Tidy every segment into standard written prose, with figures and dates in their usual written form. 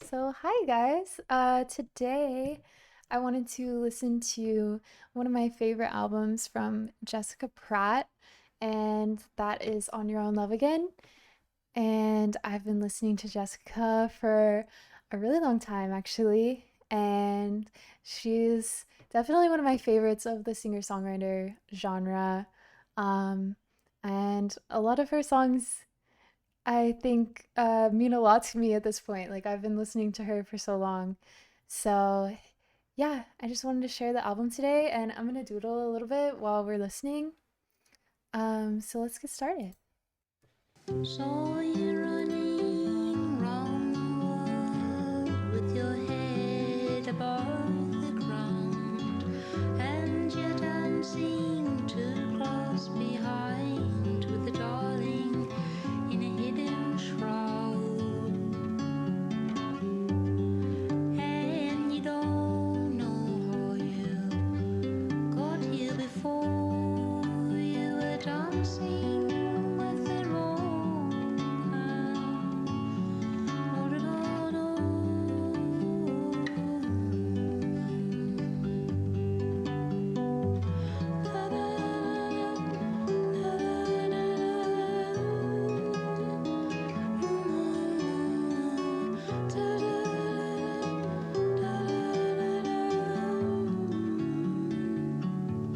So, hi guys. Today I wanted to listen to one of my favorite albums from Jessica Pratt, and that is On Your Own Love Again. And I've been listening to Jessica for a really long time, actually, and she's definitely one of my favorites of the singer-songwriter genre. Um, and a lot of her songs I think mean a lot to me at this point. Like I've been listening to her for so long. So yeah, I just wanted to share the album today and I'm gonna doodle a little bit while we're listening. So let's get started. Saw you running round the world with your head above the ground, and your dancing too close behind with the darling in a hidden shroud. And you don't know how you got here before you were dancing with the wrong hand.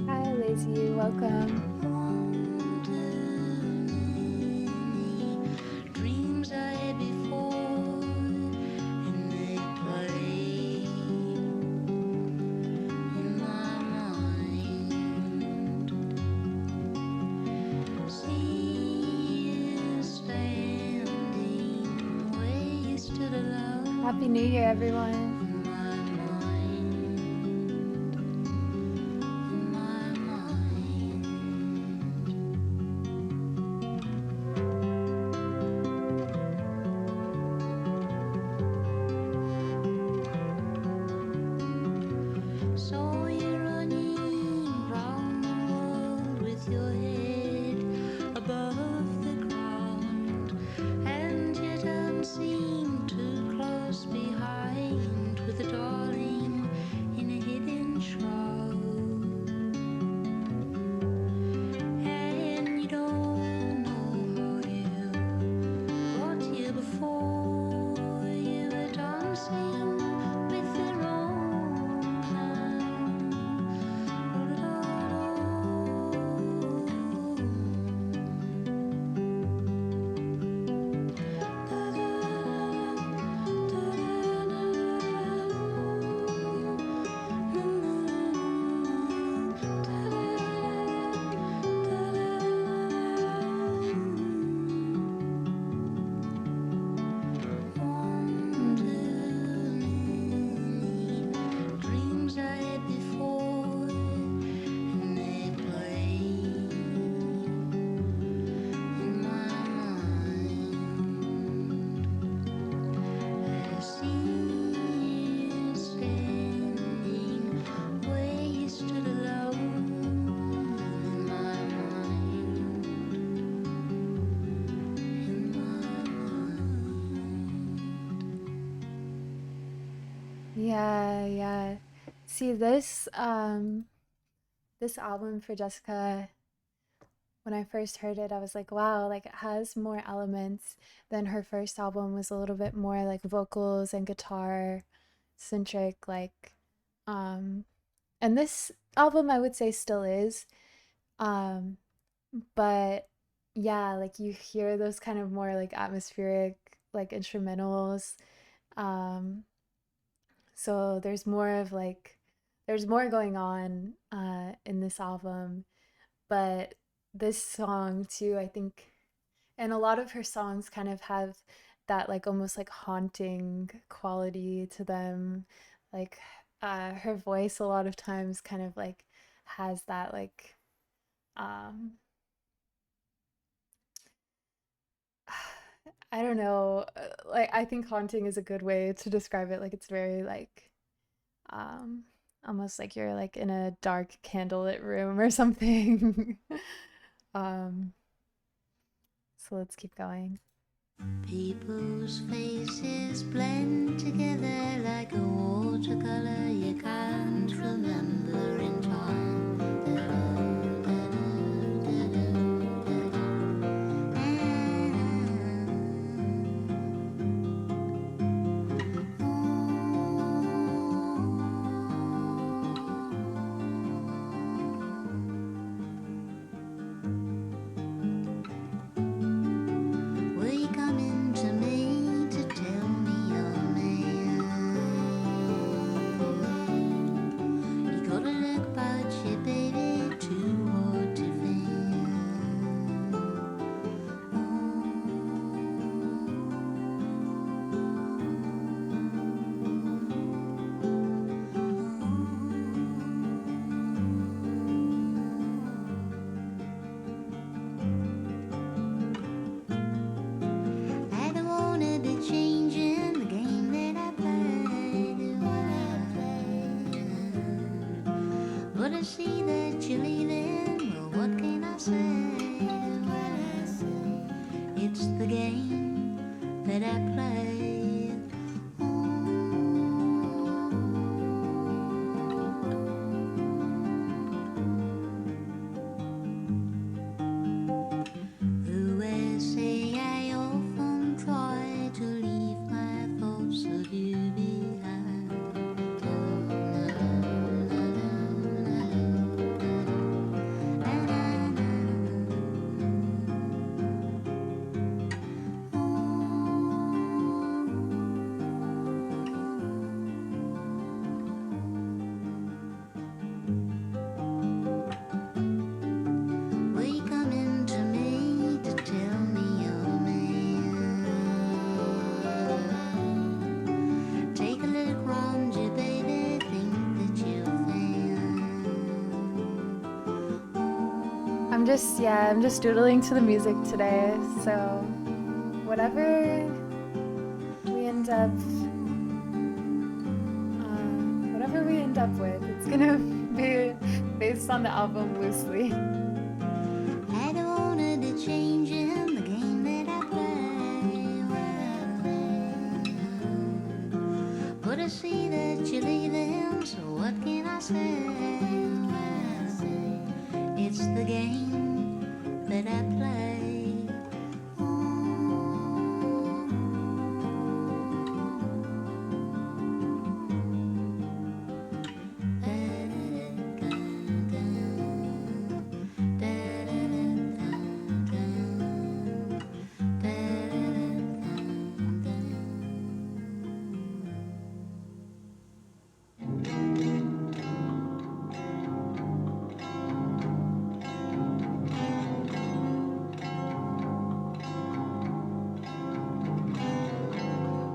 Hi, Lazy. Welcome. Dreams I had before, and they play in my mind. See you standing where you stood Happy New alone Year, everyone. in my mind, in my mind. Saw you running round the world with your head above the ground, and your dancing too close behind with a darling in a hidden shroud. And you don't know how you got here before you were dancing with the wrong hand. One Mm. too many dreams I had before, and they play in my mind. I see you standing where you stood alone in my mind, in my mind. Yeah, yeah. See this album for Jessica, when I first heard it, I was like, wow, like it has more elements than her first album was a little bit more like vocals and guitar centric, like um and this album I would say still is. Um but yeah, like you hear those kind of more like atmospheric like instrumentals. Um so there's more going on in this album, but this song too, I think, and a lot of her songs kind of have that like almost like haunting quality to them. Like her voice a lot of times kind of like has that like um I don't know, like I think haunting is a good way to describe it. Like it's very like um almost like you're like in a dark candlelit room or something. um so let's keep going. People's faces blend together a see that you're leaving. Well, what can I say? It's the game that I play. USA, I often try to leave my thoughts of you behind. Will you come into me to tell me you're the man? Take a look round you, baby, think that you're a fan. I'm just doodling to the music today. So whatever we end up, whatever we end up with, it's gonna be based on the album loosely. I don't wanna be changing the game that I play. But I see that you're leaving, so what can I say? It's the game that I play.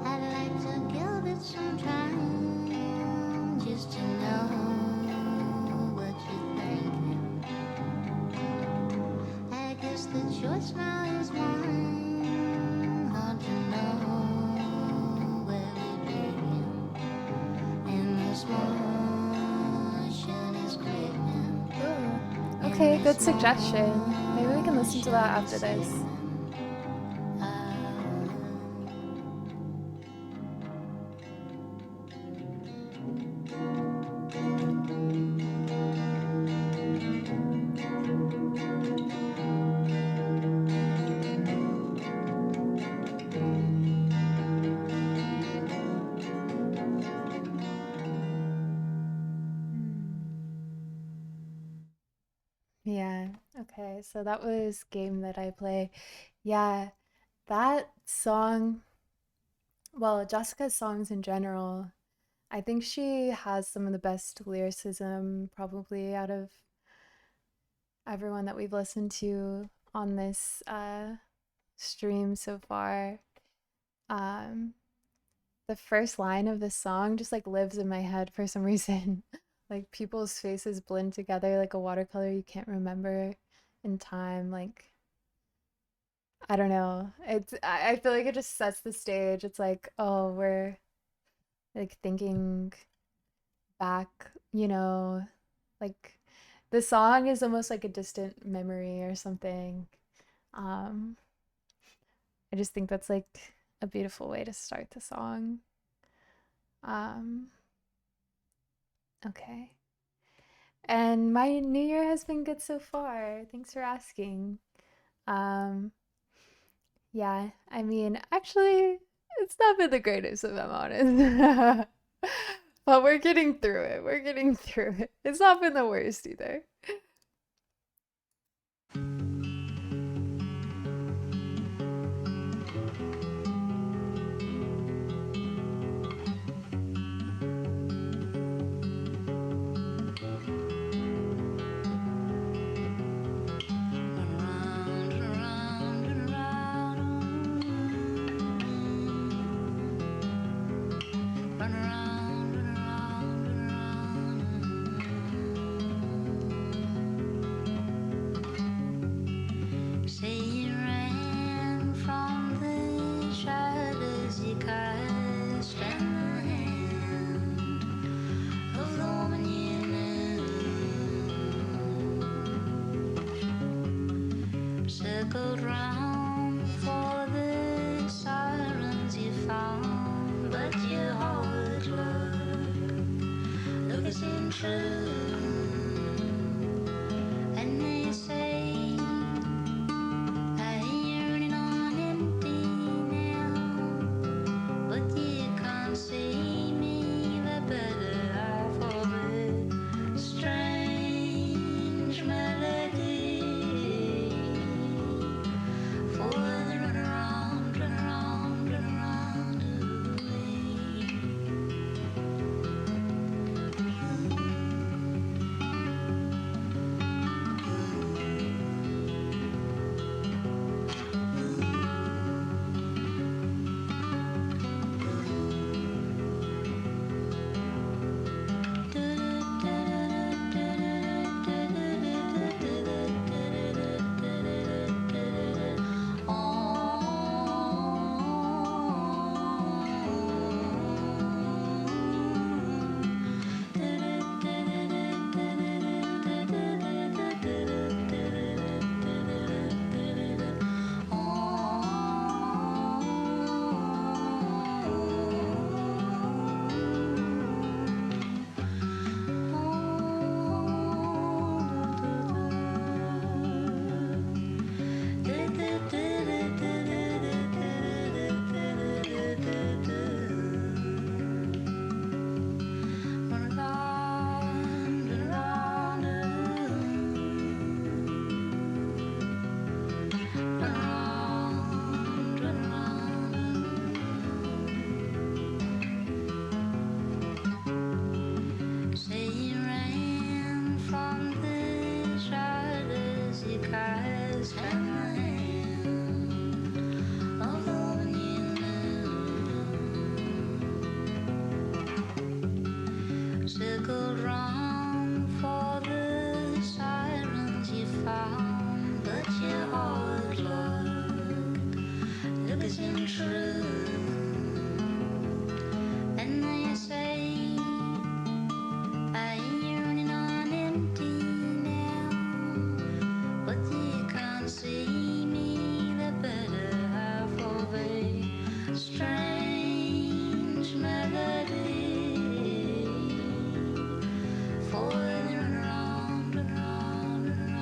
I'd like to give it some time just to know what you're thinking. I guess the choice now is mine. Hard to know where we begin. And this motion is creeping. Ooh. Okay, good suggestion. Maybe we can listen to that after this. Yeah. Okay. So that was Game That I Play. Yeah. That song, well, Jessica's songs in general, I think she has some of the best lyricism probably out of everyone that we've listened to on this stream so far. Um, the first line of the song just like lives in my head for some reason. Like people's faces blend together like a watercolor you can't remember in time. Like I don't know. I feel like it just sets the stage. It's like, oh, we're like thinking back, like the song is almost like a distant memory or something. Um, I just think that's like a beautiful way to start the song. Um, okay. And my new year has been good so far. Thanks for asking. Um, yeah, I mean, actually, it's not been the greatest if I'm honest. But we're getting through it. We're getting through it. It's not been the worst either. true. And they say I'm running on empty now, but you can't see me, the better half of it. Strange melody for the run around, run around, run around of say you ran from the shadows you cast from the hand of the one you knew. Circled round for the sirens you found, but your hard luck isn't true. And they say I'm running on empty now, but you can't see me, the better half of a strange melody for the run around, run around, run around.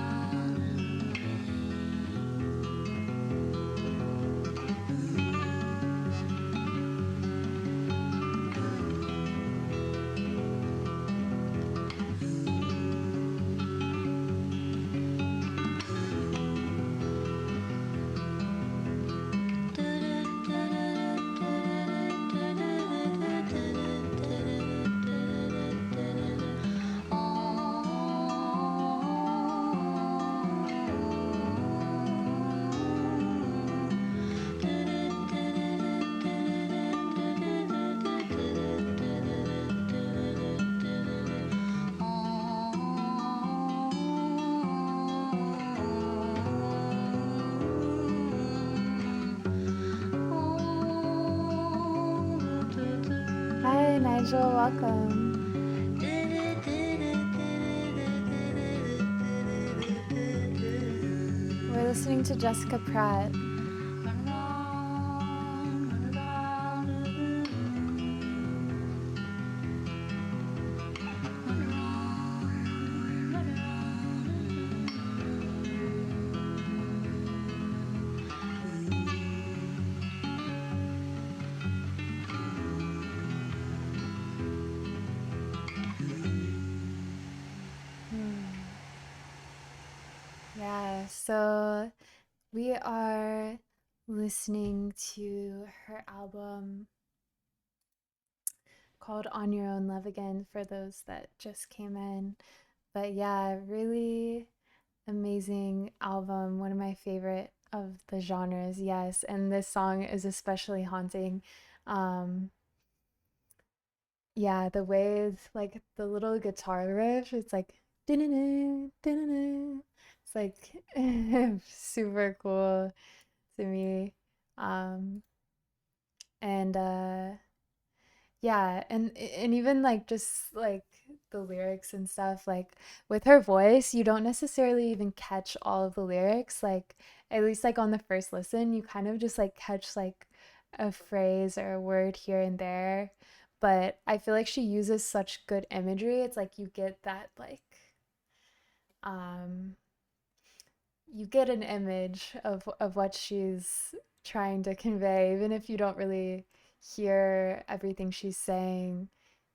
Hi, Nigel. Welcome. We're listening to Jessica Pratt. Yeah, so we are listening to her album called On Your Own Love Again for those that just came in. But yeah, really amazing album, one of my favorite of the genres, yes. And this song is especially haunting. Um, yeah, the way like the little guitar riff, it's like dun-dun-dun, dun-dun-dun. It's like super cool to me. Um, and yeah, and even like just like the lyrics and stuff, like with her voice, you don't necessarily even catch all of the lyrics. Like at least like on the first listen, you kind of just like catch like a phrase or a word here and there. but I feel like she uses such good imagery. It's like you get that like um you get an image of what she's trying to convey, even if you don't really hear everything she's saying.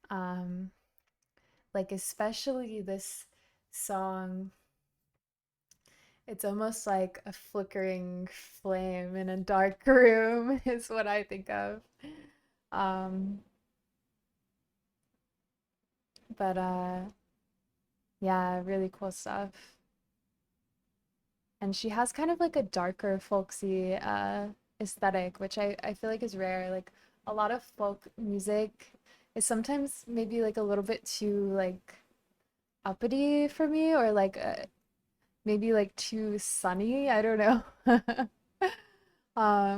Um, like especially this song, it's almost like a flickering flame in a dark room, is what I think of. Um, but yeah, really cool stuff. And she has kind of like a darker folksy aesthetic, which I feel like is rare. Like a lot of folk music is sometimes maybe like a little bit too like uppity for me, or like maybe like too sunny. I don't know.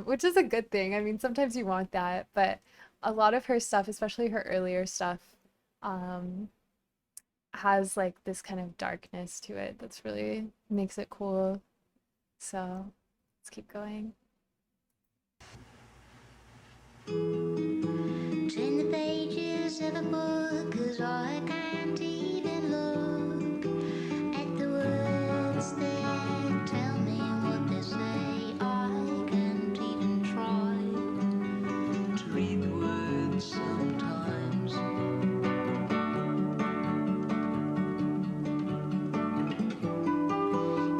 Which is a good thing. I mean, sometimes you want that, but a lot of her stuff, especially her earlier stuff, um, has like this kind of darkness to it that's really makes it cool. So let's keep going. Turn the pages of a book, 'cause I can't even look at the words that tell me what they say. I can't even try to read the words sometimes.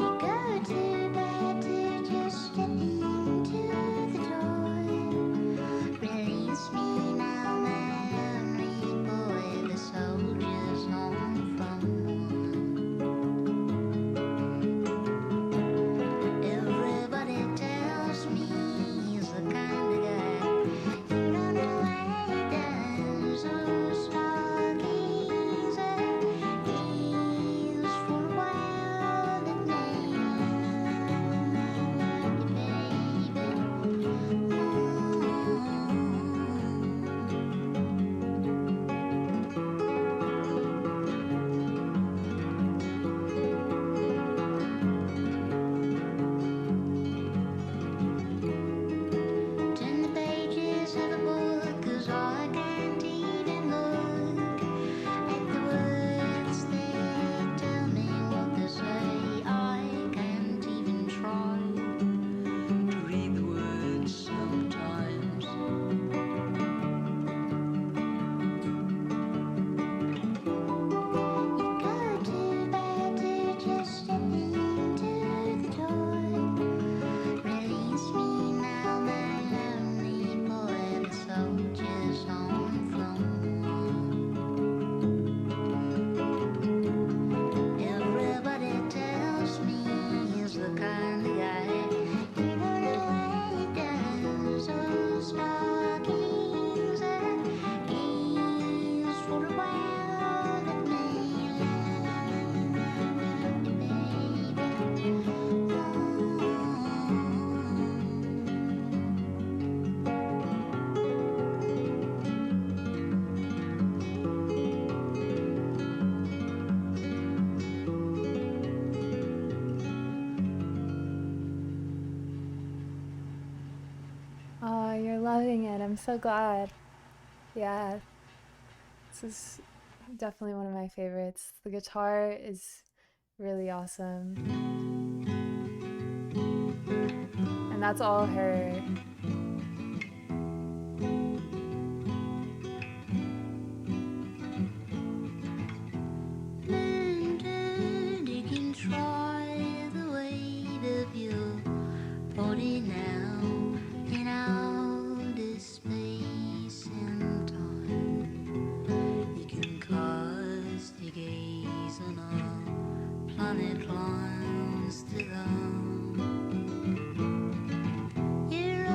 You go to bed to just step into the door. Release me now, my lonely boy, the soldier's home from war. Everybody tells me he's the kind of guy you don't know what he does. So stargazer, he's for a while that may turn the pages of a book, 'cause I can't even look at the words that tell me what they say. I can't even try to read the words sometimes. You go to bed to just step into the door. Release me now, my lonely boy, the soldier's home from war. Everybody tells me he's the kind of guy you don't know what he does. Oh, stargazer, he's for a while that may Oh, you're loving it. I'm so glad. Yeah, this is definitely one of my favorites. The guitar is really awesome. And that's all her. You can try the weight of your body now in outer space and time. You can cast your gaze on a planet climbs to them. You're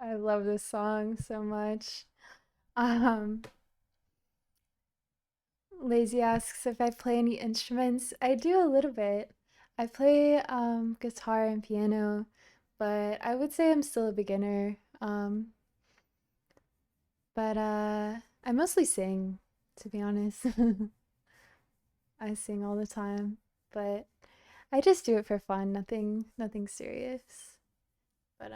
I love this song so much. Um, Lazy asks if I play any instruments. I do a little bit. I play guitar and piano, but I would say I'm still a beginner. But I mostly sing, to be honest. I sing all the time, but I just do it for fun, nothing serious. But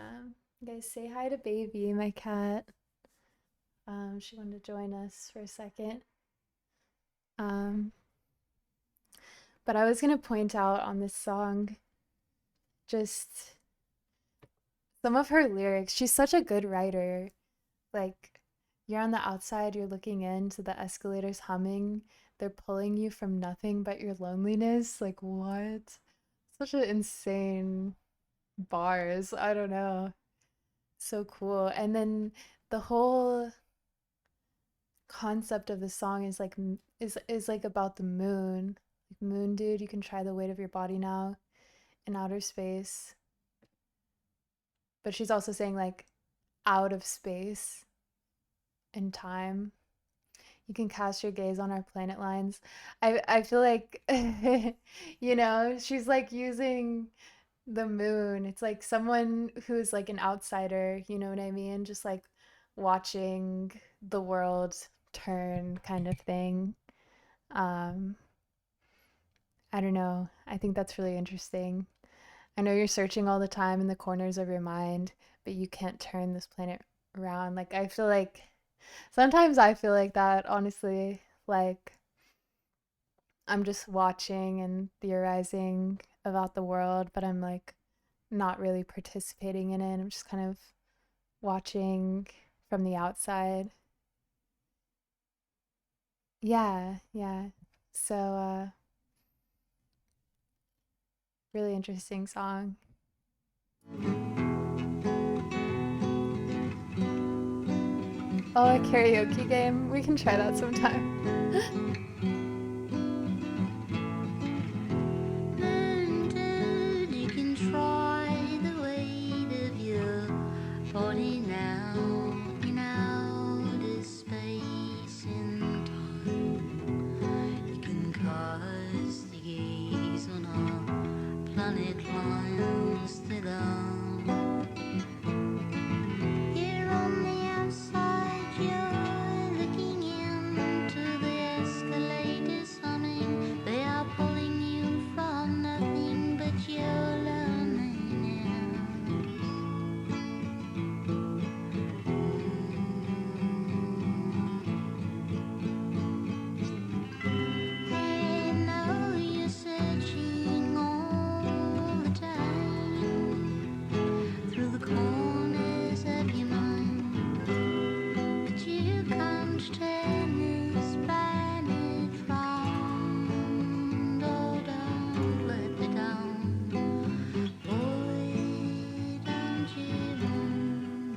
you guys say hi to Baby, my cat. She wanted to join us for a second. Um, but I was gonna point out on this song just some of her lyrics. She's such a good writer. Like, you're on the outside, you're looking into the escalators humming. They're pulling you from nothing but your loneliness. Like, what? Such an insane bars. I don't know. So cool. And then the whole concept of the song is like is like about the moon. Like, moon dude, you can try the weight of your body now in outer space. But she's also saying like out of space and time. You can cast your gaze on our planet lines. I feel like she's like using the moon. It's like someone who's like an outsider, you know what I mean? Just like watching the world turn kind of thing. Um, I don't know. I think that's really interesting. I know you're searching all the time in the corners of your mind, but you can't turn this planet around. Like, I feel like sometimes I feel like that, honestly. Like, I'm just watching and theorizing about the world, but I'm like not really participating in it. I'm just kind of watching from the outside. Yeah, yeah. So, really interesting song. Oh, a karaoke game. We can try that sometime. Until you can try the weight of your body now in outer space and time. You can cast the gaze on our planet lines to them. Here on the outside, you're looking into the escalators humming. They are pulling you from nothing but your loneliness. I know you're searching all the time through the corners of your mind, but you can't turn this planet round. Oh, don't let me down, boy, don't you want me?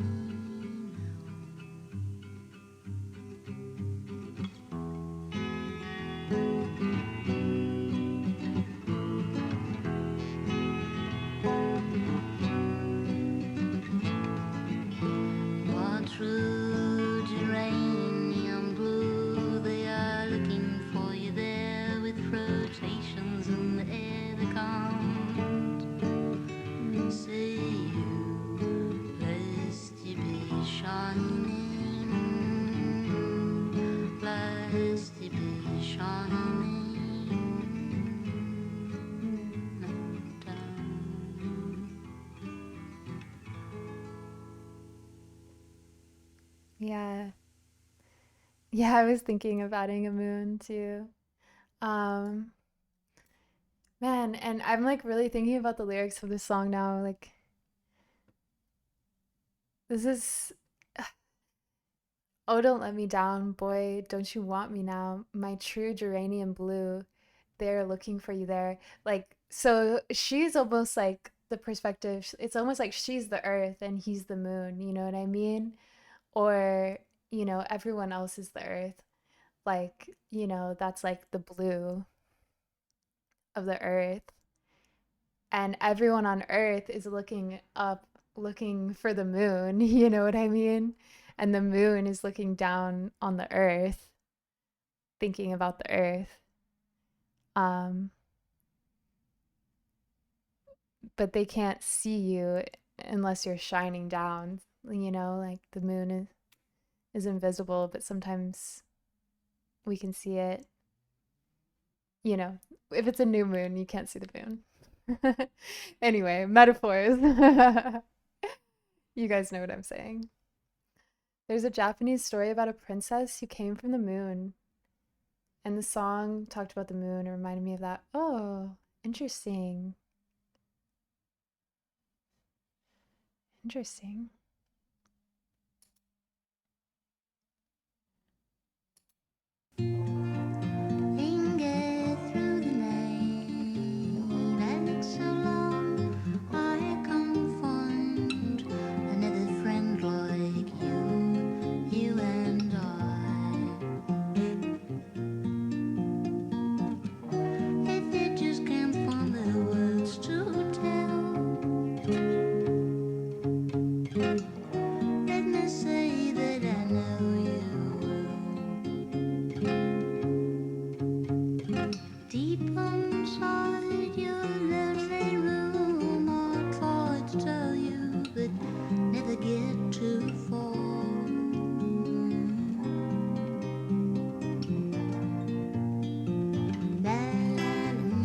What true geranium blue, they are looking for you there with rotations in the air they can't see you, lest you be shining, lest you be shining down. Yeah. Yeah, I was thinking of adding a moon too. Um, Man, and I'm like really thinking about the lyrics of this song now. Like, this is, oh, don't let me down, boy. Don't you want me now? My true geranium blue. They're looking for you there. Like, so she's almost like the perspective. It's almost like she's the earth and he's the moon. You know what I mean? Or, everyone else is the earth. Like, that's like the blue of the earth. And everyone on earth is looking up looking for the moon, you know what I mean? And the moon is looking down on the earth, thinking about the earth. Um, but they can't see you unless you're shining down, like the moon is invisible, but sometimes we can see it, you know, if it's a new moon, you can't see the moon. Anyway, metaphors. You guys know what I'm saying. There's a Japanese story about a princess who came from the moon, and the song talked about the moon and reminded me of that. Oh, interesting. Interesting. Linger through the night, I look so long, I can't find another friend like you and I. If you just can't find the words to tell, let me say that I know you. Deep inside your lonely room, I tried to tell you, but never get too far. La, la,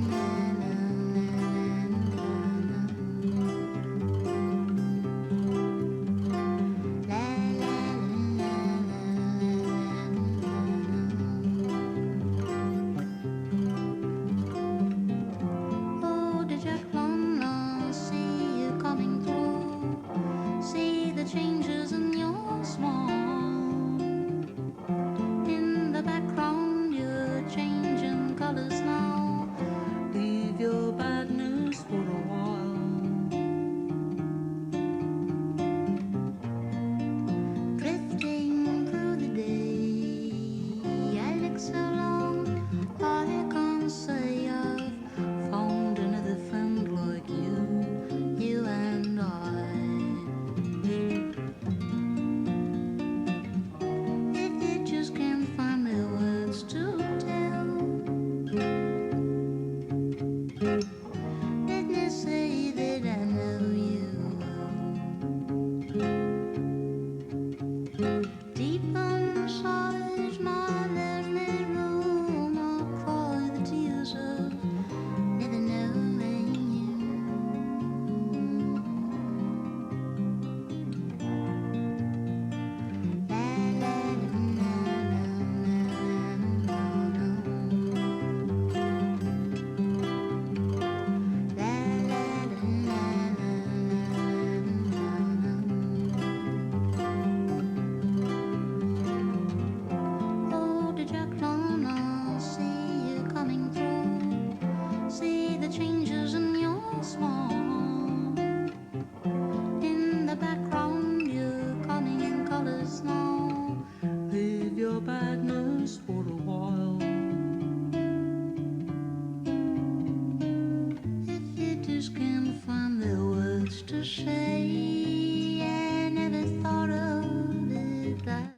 la, la, la, oh, the Jacquelyn, I see you coming through. See the changes in your smile. In the background, you're changing colors now. Leave your bad news for a while. Drifting through the day, I look so long, I can't say I've found another friend like you and I. If you just can't find the words to tell, let me say that I know you. Deep inside my lonely room, I'll cry the tears of never knowing you. La, la, la, oh, the Jacquelyn, I see you coming through. See the changes in your smile. In the background, you're coming in colors now. Leave your bad news for a while. If you just can't find the words to say, I never thought of it that.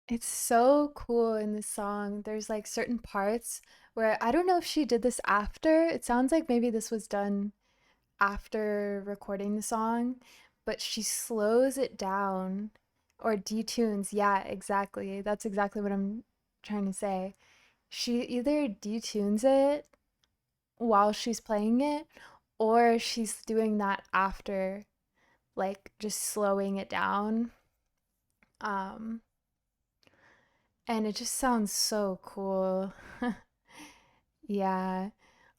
It's so cool in this song. There's like certain parts where I don't know if she did this after. It sounds like maybe this was done after recording the song, but she slows it down or detunes. Yeah, exactly. That's exactly what I'm trying to say. She either detunes it while she's playing it, or she's doing that after, like just slowing it down. Um, and it just sounds so cool. Yeah.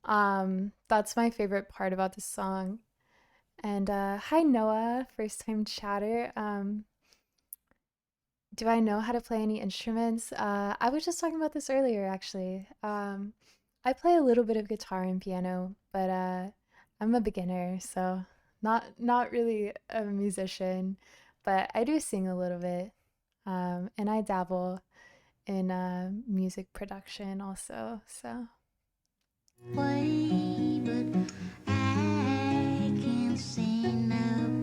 That's my favorite part about this song. And hi Noah, first time chatter. Do I know how to play any instruments? I was just talking about this earlier actually. I play a little bit of guitar and piano, but I'm a beginner, so not really a musician, but I do sing a little bit. And I dabble in music production also. So Way, but I can't say no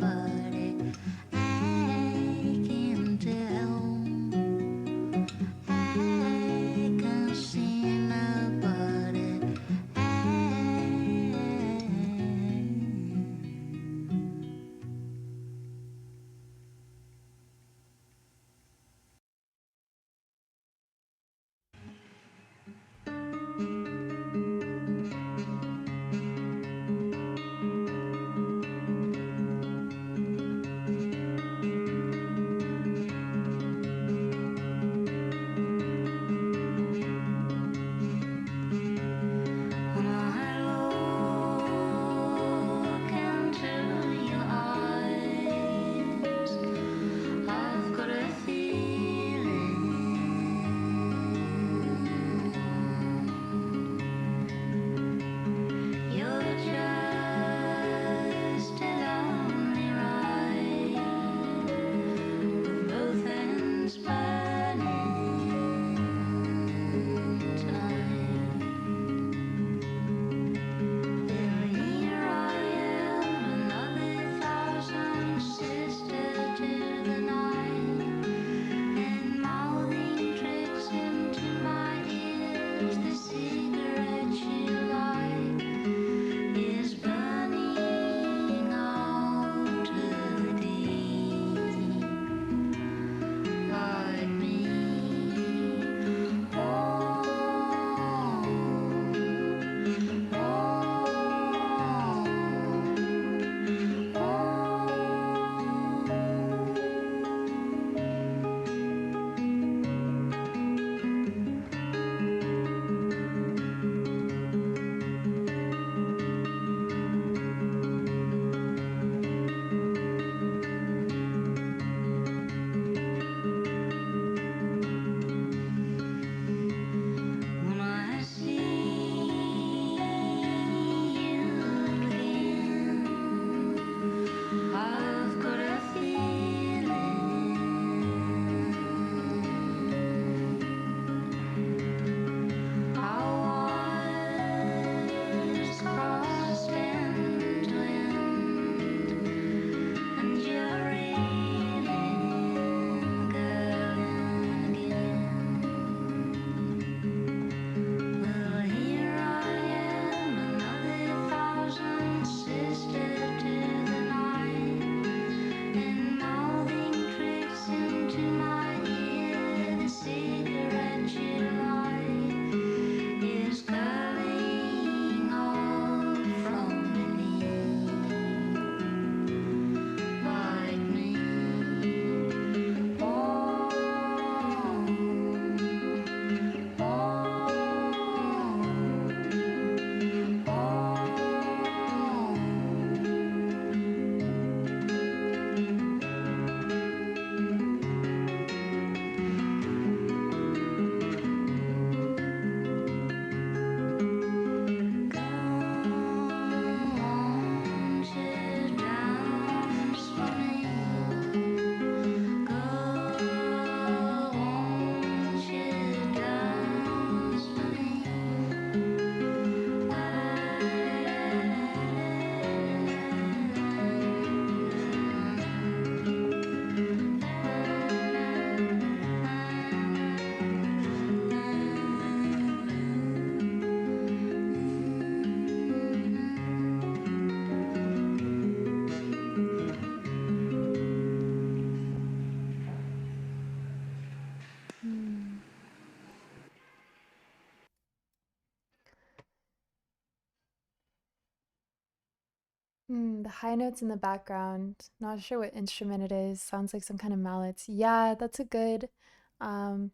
The high notes in the background. Not sure what instrument it is. Sounds like some kind of mallets. Yeah, um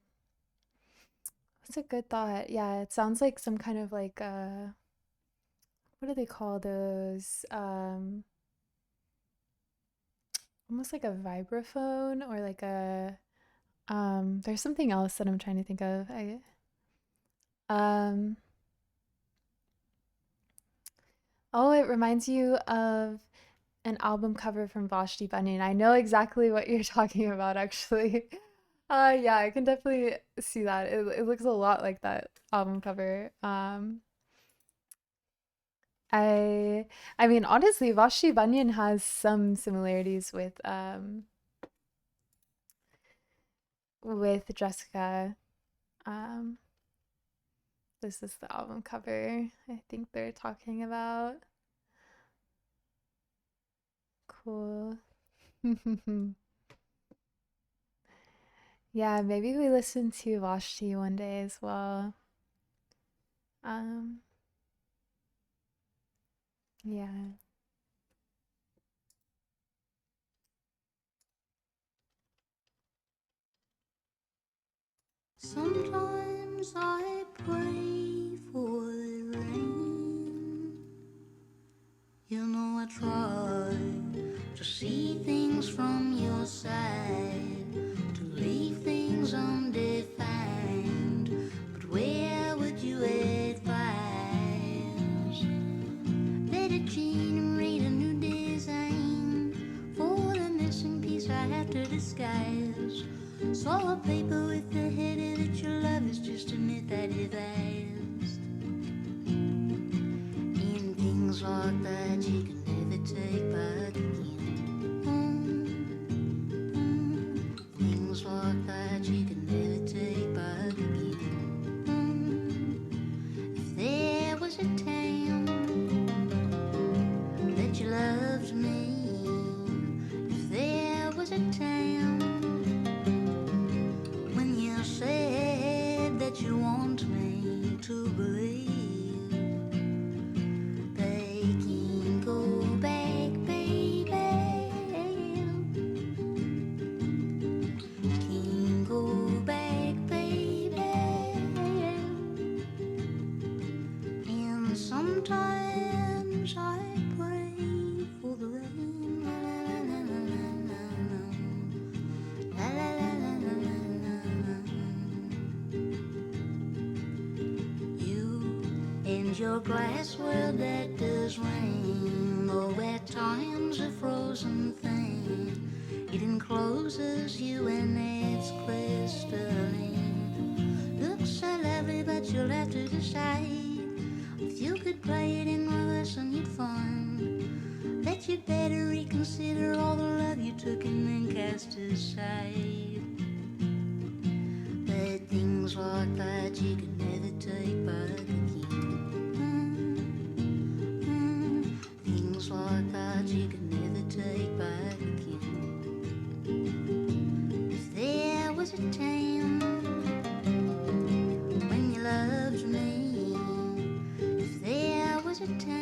that's a good thought. Yeah, it sounds like some kind of like what do they call those? Almost like a vibraphone or like a there's something else that I'm trying to think of. I um Oh, it reminds you of an album cover from Vashti Bunyan. I know exactly what you're talking about, actually. Yeah, I can definitely see that. It looks a lot like that album cover. I I mean, honestly, Vashti Bunyan has some similarities with Jessica. Um, this is the album cover I think they're talking about. Cool. Yeah, maybe we listen to Vashti one day as well. Um, yeah. Sometimes I pray for the rain. You know I try to see things from your side, to leave things undefined. But where would you advise? Let it generate a new design for the missing piece I have to disguise. Saw a paper with the header that your love is just a myth I devised. And things like that you can never take back again. Things like that you can never take back again. If there was a time that you loved me, if there was a time when you said that you want me to believe, they can go back, baby, can go back, baby. And sometimes I pray for the rain, la la la la la la la la la la la. You and your glass world that does rain, though at times a frozen thing, it encloses you and it's crystalline. Looks so lovely, but you'll have to decide. If you could play it in reverse and you'd find that you'd better reconsider all the love you took and then cast aside. But things like that you can never take back again. Things like that you can never take back again. If there was a time when you loved me, if there was a time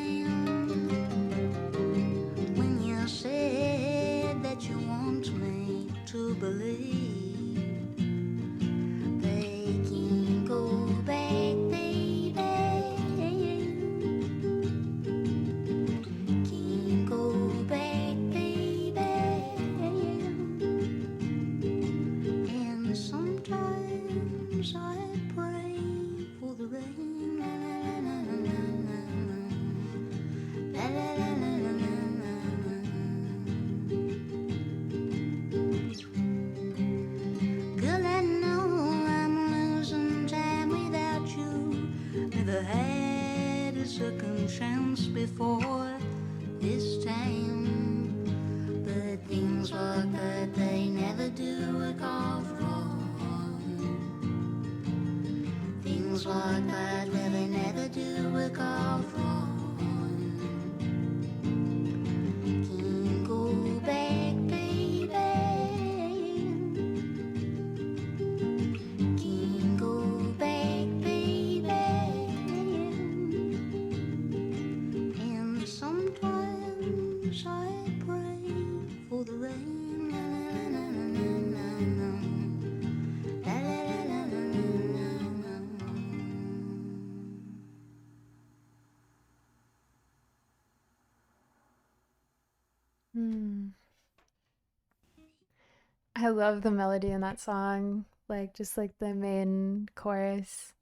I love the melody in that song, like just like the main chorus.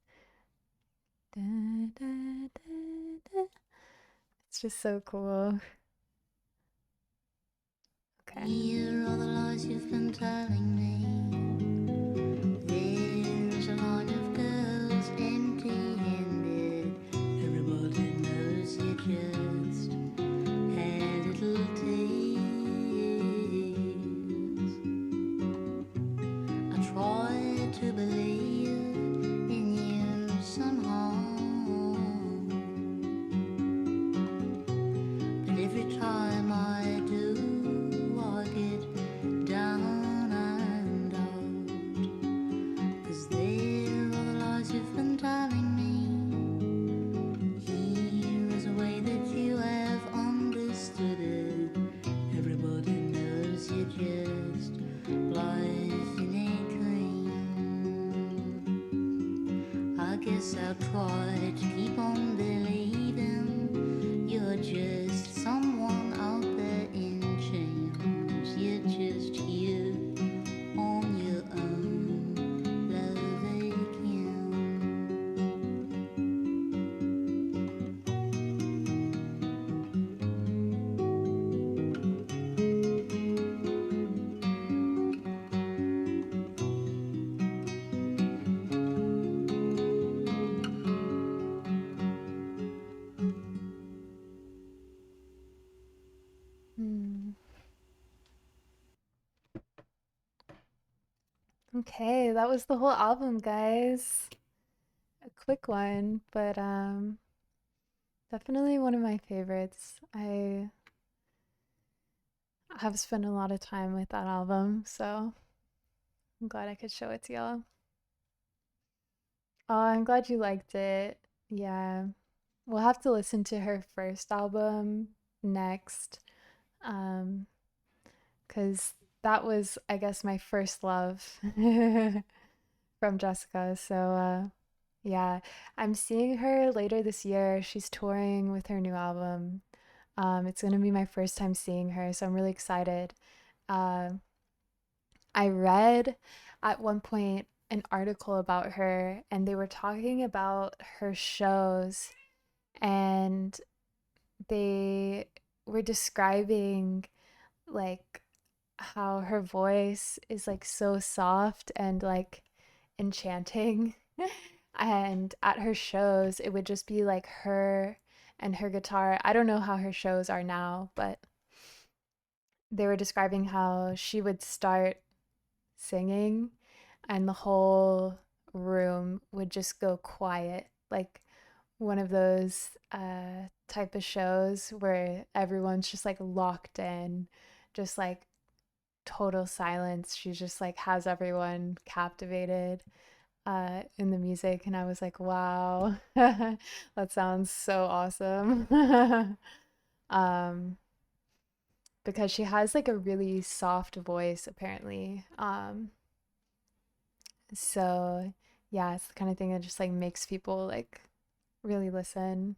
Da, da, da, da. It's just so cool. Okay. Here are the lies you've been telling me. There's a line of girls empty-handed. Everybody knows you just had little tears. I try to believe in you somehow, but every time I do, I get down and out. 'Cause there are the lies you've been telling me. Here is a way that you have understood it. Everybody knows you're just life in a dream. I guess I'll try to keep on believing you're just someone out there in chains. You're just here on your own, love again. Hmm. Okay, that was the whole album, guys. A quick one, but definitely one of my favorites. I have spent a lot of time with that album, so I'm glad I could show it to y'all. Oh, I'm glad you liked it. Yeah. We'll have to listen to her first album next. Um, 'Cause that was, I guess, my first love from Jessica. So, yeah, I'm seeing her later this year. She's touring with her new album. It's gonna be my first time seeing her, so I'm really excited. Uh, I read at one point an article about her, and they were talking about her shows, and they were describing like how her voice is like so soft and like enchanting. And at her shows, it would just be like her and her guitar. I don't know how her shows are now, but they were describing how she would start singing and the whole room would just go quiet. Like one of those type of shows where everyone's just like locked in, just like total silence. She just like has everyone captivated in the music, and I was like, wow, that sounds so awesome. um, because she has like a really soft voice apparently. So yeah, it's the kind of thing that just like makes people like really listen.